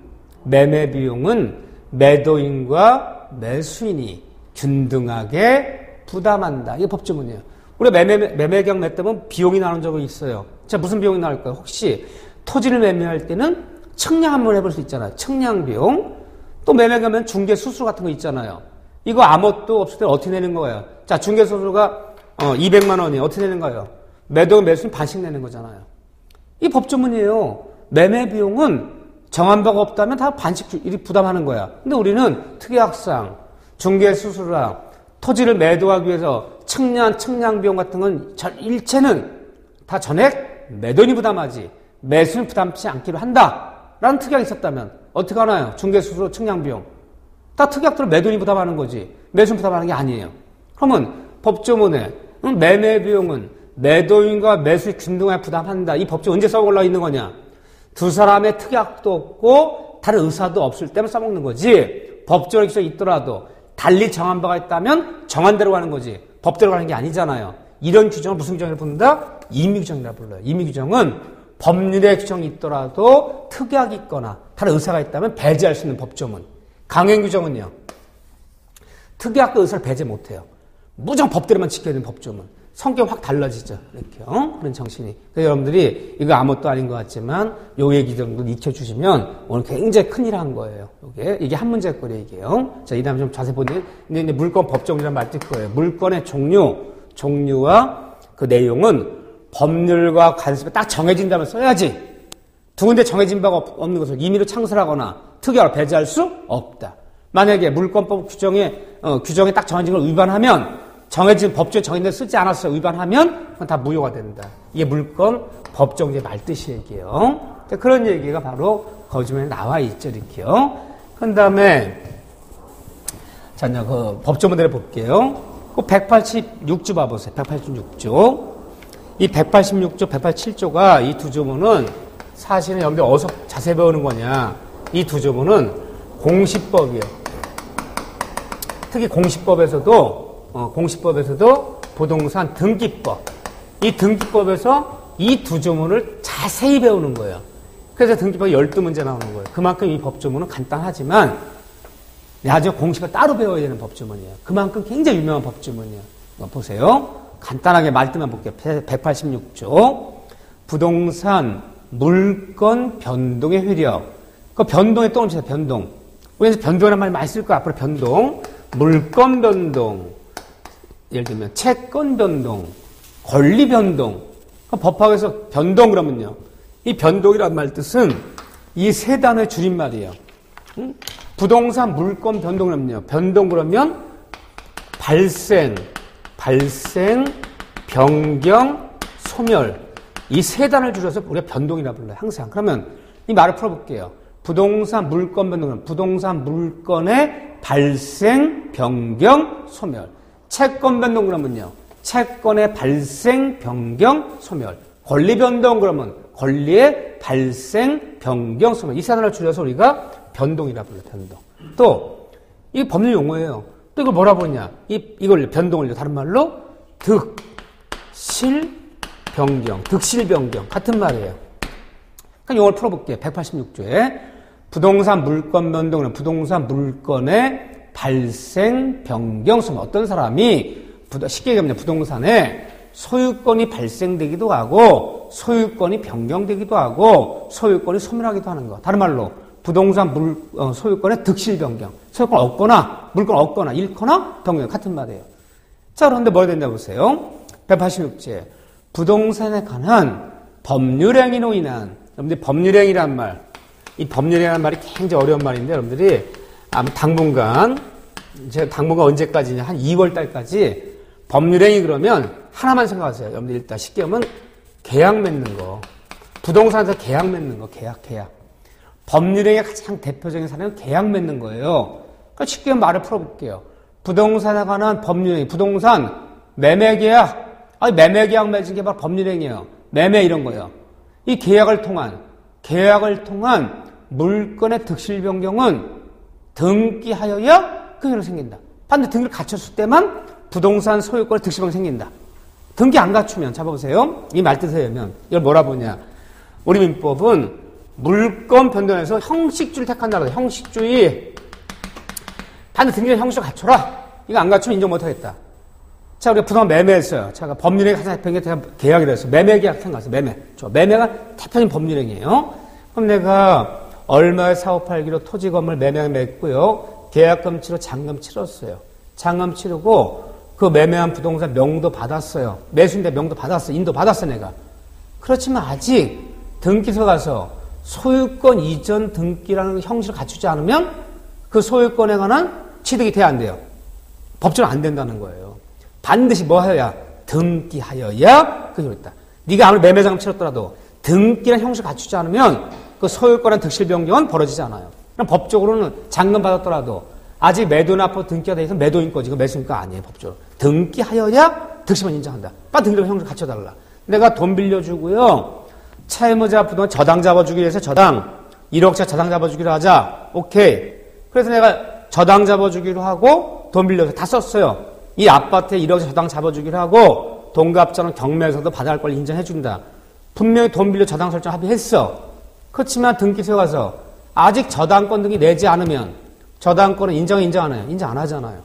매도인과 매수인이 균등하게 부담한다. 이게 법조문이에요. 우리가 매매 계약 맺다면 비용이 나오는 적이 있어요. 자, 무슨 비용이 나올까요? 혹시 토지를 매매할 때는 측량 한번 해볼 수 있잖아요. 측량 비용. 또 매매 가면 중개 수수료 같은 거 있잖아요. 이거 아무것도 없을 때 어떻게 내는 거예요? 자, 중개 수수료가 200만 원이 어떻게 내는 거예요? 매수는 반씩 내는 거잖아요. 이 법조문이에요. 매매 비용은 정한 바가 없다면 다 반씩 이렇게 부담하는 거야. 근데 우리는 특약상, 중개 수수료랑 토지를 매도하기 위해서 측량 비용 같은 건 일체는 다 전액 매도인이 부담하지 매수는 부담치 않기로 한다라는 특약이 있었다면 어떻게 하나요? 중개 수수료, 측량 비용 다 특약들을 매도인이 부담하는 거지 매수는 부담하는 게 아니에요. 그러면 법조문에 매매 비용은 매도인과 매수인이 균등하게 부담한다. 이 법조문 언제 써먹으려고 있는 거냐? 두 사람의 특약도 없고 다른 의사도 없을 때만 써먹는 거지. 법적으로 규정이 있더라도 달리 정한 바가 있다면 정한 대로 가는 거지. 법대로 가는 게 아니잖아요. 이런 규정을 무슨 규정이라 부른다? 임의 규정이라 불러요. 임의 규정은 법률의 규정이 있더라도 특약이 있거나 다른 의사가 있다면 배제할 수 있는 법조문. 강행 규정은요. 특약과 의사를 배제 못해요. 무조건 법대로만 지켜야 되는 법조문. 성격이 확 달라지죠. 이렇게요. 그런 정신이. 그래서 여러분들이 이거 아무것도 아닌 것 같지만 요 얘기 정도 익혀주시면 오늘 굉장히 큰일 한 거예요. 이게 한 문제거리예요. 이게요. 자, 이 다음에 좀 자세히 보니 물권 법정이라는 말 뜰 거예요. 물권의 종류와 그 내용은 법률과 관습이 딱 정해진 다음에 써야지. 두 군데 정해진 바가 없는 것을 임의로 창설하거나 특이하게 배제할 수 없다. 만약에 물권법 규정에 딱 정해진 걸 위반하면 정해진 법조에 정해진 데 쓰지 않았어요. 위반하면 그건 다 무효가 된다. 이게 물권 법정제 말뜻이 얘기예요. 그런 얘기가 바로 거주면에 나와 있죠. 이렇게요. 그 다음에 자, 이제 그 법조 모델을 볼게요. 그 186조 봐보세요. 186조. 이 186조, 187조가 이 두 조문은 사실은 여러분들 어디서 자세히 배우는 거냐. 이 두 조문은 공시법이에요. 특히 공시법에서도 부동산 등기법. 이 등기법에서 이 두 조문을 자세히 배우는 거예요. 그래서 등기법이 12문제 나오는 거예요. 그만큼 이 법조문은 간단하지만 나중에 공시가 따로 배워야 되는 법조문이에요. 그만큼 굉장히 유명한 법조문이에요. 보세요. 간단하게 말뜻만 볼게요. 186조. 부동산 물권 변동의 효력. 그 변동에 또 얹혀요. 변동. 우리는 변동이라는 말 많이 쓸 거야. 앞으로 변동. 물권 변동. 예를 들면 채권 변동. 권리 변동. 법학에서 변동 그러면요. 이 변동이라는 말 뜻은 이 세 단어의 줄임말이에요. 부동산 물권 변동이라면요. 변동 그러면 발생, 변경, 소멸. 이 세 단어를 줄여서 우리가 변동이라 불러요. 항상. 그러면 이 말을 풀어볼게요. 부동산 물권 변동은 부동산 물권의 발생, 변경, 소멸. 채권 변동 그러면요. 채권의 발생, 변경, 소멸. 권리 변동 그러면 권리의 발생, 변경, 소멸. 이 세 단어를 줄여서 우리가 변동이라 불러요. 변동. 또 이 법률 용어예요. 또 이걸 뭐라 부르냐? 이걸 변동을 다른 말로 득실, 변경 같은 말이에요. 그러니까 용어를 풀어볼게요. 186조에 부동산 물권 변동은 부동산 물권의 발생, 변경, 소멸. 어떤 사람이 쉽게 얘기하면 부동산에 소유권이 발생되기도 하고 소유권이 변경되기도 하고 소유권이 소멸하기도 하는 거. 다른 말로 부동산 소유권의 득실 변경. 소유권 얻거나 물권 얻거나 잃거나 변경 같은 말이에요. 자, 그런데 뭐가 된다 보세요. 186조에 부동산에 관한 법률행위로 인한, 여러분들이 법률행위란 말, 이 법률행위라는 말이 굉장히 어려운 말인데 여러분들이 아마 당분간 언제까지냐, 한 2월 달까지 법률행위 그러면 하나만 생각하세요. 여러분들 일단 쉽게 하면 계약 맺는 거. 부동산에서 계약 맺는 거. 계약. 법률행위의 가장 대표적인 사례는 계약 맺는 거예요. 그러니까 쉽게 말을 풀어볼게요. 부동산에 관한 법률행위. 부동산 매매계약. 매매계약 맺은 게 바로 법률행위예요. 매매 이런 거예요. 이 계약을 통한 물권의 득실 변경은 등기하여야 그 효력이 생긴다. 반드시 등기를 갖췄을 때만 부동산 소유권의 득실 변경이 생긴다. 등기 안 갖추면, 잡아보세요. 이 말뜻에 의하면, 이걸 뭐라 보냐. 우리 민법은 물권 변동에서 형식주의를 택한다고 해요. 형식주의. 반드시 등기를 형식을 갖춰라. 이거 안 갖추면 인정 못 하겠다. 자, 우리가 부동산 매매했어요. 자, 법률행위 가장 대표적인 게 계약이 됐어요. 매매계약 생각하세요. 매매가 대표적인 법률행위예요. 그럼 내가 얼마에 사업팔기로 토지 건물 매매 맺고요. 계약금 치러 잔금 치렀어요. 잔금 치르고 그 매매한 부동산 명도 받았어요. 매수인데 명도 받았어. 인도 받았어, 내가. 그렇지만 아직 등기소 가서 소유권 이전 등기라는 형식을 갖추지 않으면 그 소유권에 관한 취득이 돼야 안 돼요. 법적으로 안 된다는 거예요. 반드시 뭐 하여야? 등기하여야 그 효력이 있다. 네가 아무리 매매자금 치렀더라도 등기라는 형식을 갖추지 않으면 그 소유권의 득실 변경은 벌어지지 않아요. 그럼 법적으로는 잔금 받았더라도 아직 매도나 앞으로 등기가 돼 있어 매도인 거지. 매수인 거 아니에요, 법적으로. 등기하여야 득실만 인정한다. 빨리 등기라는 형식을 갖춰달라. 내가 돈 빌려주고요. 채무자 부동산 저당 잡아주기로 해서 1억짜리 저당 잡아주기로 하자. 오케이. 그래서 내가 저당 잡아주기로 하고 돈 빌려서 다 썼어요. 이 아파트에 1억짜리 저당 잡아주기로 하고 동갑자는 경매에서도 받아야 할 걸 인정해준다. 분명히 돈 빌려 저당 설정 합의했어. 그렇지만 등기소에 가서 아직 저당권 등기 내지 않으면 저당권은 인정 안 해요? 인정 안 하잖아요.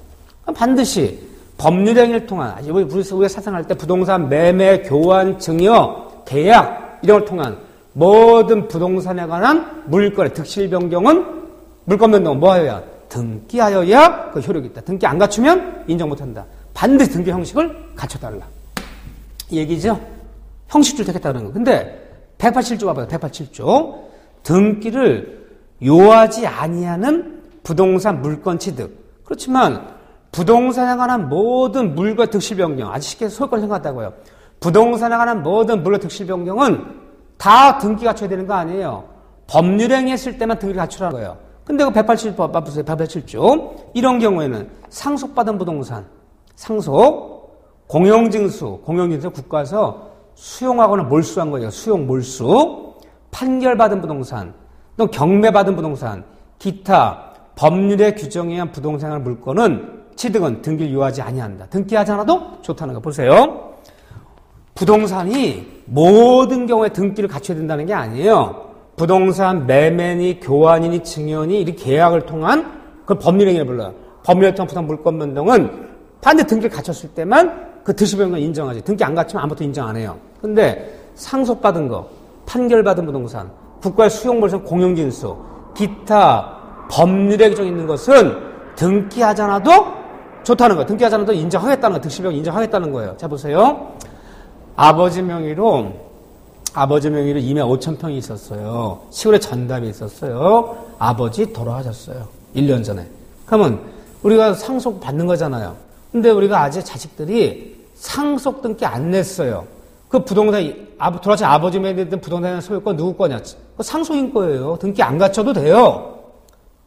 그럼 반드시 법률행위를 통한, 우리가 사상할 때 부동산 매매, 교환, 증여, 계약 이런 걸 통한 모든 부동산에 관한 물권의 득실 변경은 물권 변동은 뭐 하여야? 등기하여야 그 효력이 있다. 등기 안 갖추면 인정 못 한다. 반드시 등기 형식을 갖춰달라. 이 얘기죠? 형식주의 택했다는 거. 근데 187조 봐봐요. 187조. 등기를 요하지 아니하는 부동산 물권 취득. 그렇지만 부동산에 관한 모든 물권 득실 변경, 아주 쉽게 소유권 생각한다고요. 부동산에 관한 모든 물권 득실 변경은 다 등기 갖춰야 되는 거 아니에요. 법률행위했을 때만 등기를 갖추라는 거예요. 근데 그 187조 봐보세요. 187조. 이런 경우에는 상속받은 부동산, 상속, 공용징수 국가에서 수용하거나 몰수한 거예요. 수용, 몰수, 판결받은 부동산, 또 경매받은 부동산, 기타 법률의 규정에 의한 부동산의 물건은 취득은 등기를 요하지 아니한다. 등기하지 않아도 좋다는 거 보세요. 부동산이 모든 경우에 등기를 갖춰야 된다는 게 아니에요. 부동산 매매니 교환이니 증여니 이렇게 계약을 통한 그걸 법률행위를 불러요. 법률에 통한 부동산 물권 변동은 반드시 등기를 갖췄을 때만 그 득실변경 인정하지. 등기 안 갖추면 아무것도 인정 안 해요. 근데 상속받은 거, 판결받은 부동산, 국가의 수용물성 공용진수, 기타 법률에 규정 있는 것은 등기하지 않아도 좋다는 거예요. 등기하지 않아도 인정하겠다는 거예요. 득실변경 인정하겠다는 거예요. 자 보세요. 아버지 명의로 이미 5,000평이 있었어요. 시골에 전담이 있었어요. 아버지 돌아가셨어요. 1년 전에. 그러면 우리가 상속 받는 거잖아요. 근데 우리가 아직 자식들이 상속 등기 안 냈어요. 그 부동산, 돌아가신 아버지 명의에 있던 부동산의 소유권 누구 거냐? 그 상속인 거예요. 등기 안 갖춰도 돼요.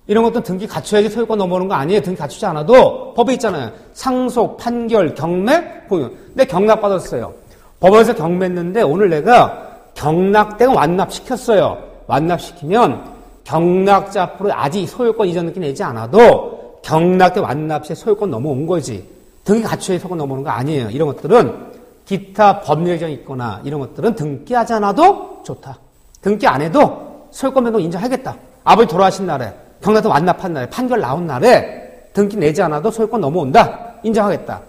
이런 것도 등기 갖춰야지 소유권 넘어오는 거 아니에요. 등기 갖추지 않아도 법에 있잖아요. 상속, 판결, 경매, 공유. 근데 경락받았어요. 법원에서 경매했는데 오늘 내가 경락대가 완납시켰어요. 완납시키면 경락자 앞으로 아직 소유권 이전 등기 내지 않아도 경락대 완납 시에 소유권 넘어온 거지. 등기 갖춰야 소유권 넘어오는 거 아니에요. 이런 것들은 기타 법률정이 있거나 이런 것들은 등기하지 않아도 좋다. 등기 안 해도 소유권 변동 인정하겠다. 아버지 돌아가신 날에 경락대 완납한 날에 판결 나온 날에 등기 내지 않아도 소유권 넘어온다. 인정하겠다.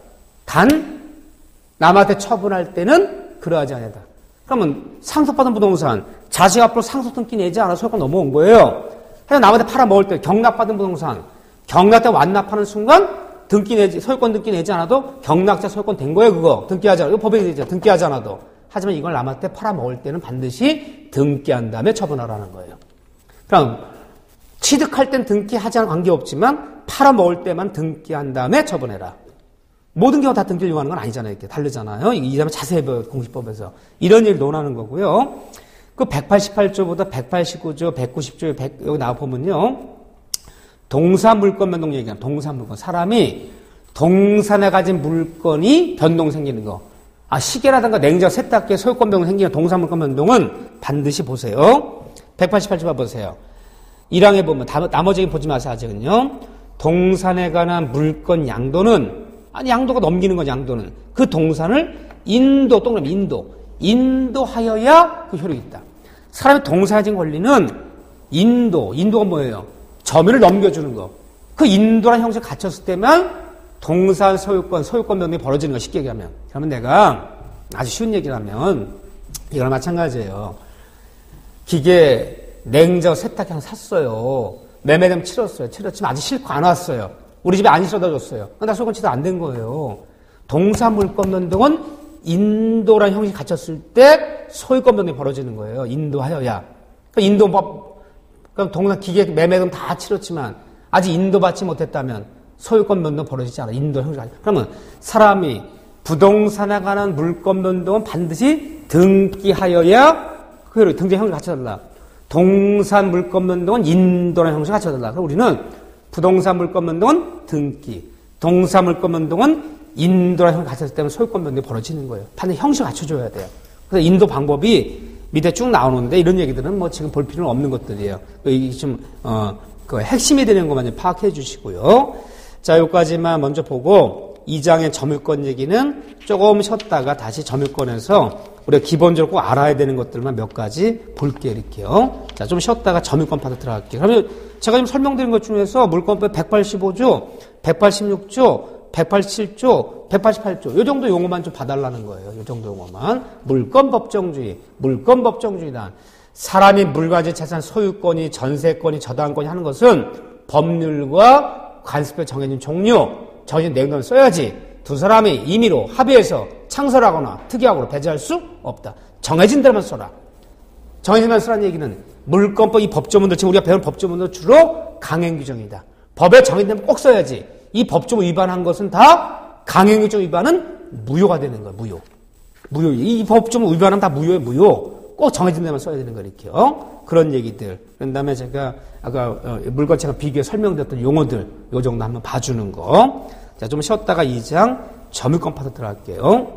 단 남한테 처분할 때는 그러하지 않는다. 그러면 상속받은 부동산 자식 앞으로 상속 등기 내지 않아서 소유권 넘어온 거예요. 그래서 남한테 팔아먹을 때 경락받은 부동산 경락자 완납하는 순간 등기 내지 소유권 등기 내지 않아도 경락자 소유권 된 거예요. 그거 등기하지 않아도 법에 되죠. 등기하지 않아도. 하지만 이걸 남한테 팔아먹을 때는 반드시 등기한 다음에 처분하라는 거예요. 그럼 취득할 땐 등기하지 않은 관계없지만 팔아먹을 때만 등기한 다음에 처분해라. 모든 경우 다 등기를 요하는 건 아니잖아요. 이렇게 다르잖아요. 이 다음에 자세히 공시법에서 이런 일을 논하는 거고요. 그 188조보다 189조, 190조 여기 나와 보면요. 동사물권 변동 얘기하는 동사물권. 사람이 동산에 가진 물건이 변동 생기는 거. 시계라든가 냉장, 세탁기에 소유권 변동 생기는 동사물권 변동은 반드시 보세요. 188조 봐보세요. 1항에 보면 나머지 보지 마세요. 아직은요. 동산에 관한 물건 양도는 양도가 넘기는 건 양도는 그 동산을 인도하여야 그 효력이 있다. 사람의 동산에 가진 권리는 인도가 뭐예요? 점유를 넘겨주는 거. 그 인도라는 형식을 갖췄을 때만 동산 소유권 변동이 벌어지는 거 쉽게 얘기하면. 그러면 내가 아주 쉬운 얘기를 하면 이거랑 마찬가지예요. 기계, 냉장, 세탁기 하나 샀어요. 매매되면 치렀지만 아직 실고 안 왔어요. 우리 집에 안 실어다 줬어요. 나 소유권 취득 안 된 거예요. 동사물권 변동은 인도라는 형식이 갖췄을 때 소유권 변동이 벌어지는 거예요. 인도하여야. 그럼 동사 기계 매매금 다 치렀지만 아직 인도받지 못했다면 소유권 변동 벌어지지 않아. 인도 형식. 그러면 사람이 부동산에 관한 물권 변동은 반드시 등기하여야 그 등재 형식을 갖춰달라. 동산 물권 변동은 인도라는 형식을 갖춰달라. 그럼 우리는 부동산 물권 변동은 등기, 동사 물권 변동은 인도라는 형식을 갖췄을 때는 소유권 변동이 벌어지는 거예요. 반드시 형식을 갖춰줘야 돼요. 그래서 인도 방법이 밑에 쭉 나오는데 이런 얘기들은 뭐 지금 볼 필요는 없는 것들이에요. 이게 좀 그 핵심이 되는 것만 파악해 주시고요. 자, 여기까지만 먼저 보고 2장의 점유권 얘기는 조금 쉬었다가 다시 점유권에서 우리가 기본적으로 꼭 알아야 되는 것들만 몇 가지 볼게요. 이렇게요. 자, 좀 쉬었다가 점유권 파트 들어갈게요. 그러면 제가 지금 설명드린 것 중에서 물권법 185조, 186조, 187조, 188조 이 정도 용어만 좀 봐달라는 거예요. 이 정도 용어만. 물권법정주의단. 사람이 물가지 재산 소유권이 전세권이 저당권이 하는 것은 법률과 관습에 정해진 종류, 정해진 내용을 써야지 두 사람이 임의로 합의해서 창설하거나 특이하거나 배제할 수 없다. 정해진 대로만 써라. 정해진 대로만 쓰라는 얘기는 물권법 이 법조문들, 지금 우리가 배운 법조문들 주로 강행 규정이다. 법에 정해진 대로 꼭 써야지. 이 법조문 위반한 것은 다 강행 규정 위반은 무효가 되는 거야. 무효. 이 법조문 위반하면 다 무효예요. 무효. 꼭 정해진 데만 써야 되는 거니까요. 그런 얘기들. 그런 다음에 제가 아까 물권처럼 비교해 설명드렸던 용어들 요 정도 한번 봐주는 거. 자, 좀 쉬었다가 2장 점유권 파트 들어갈게요.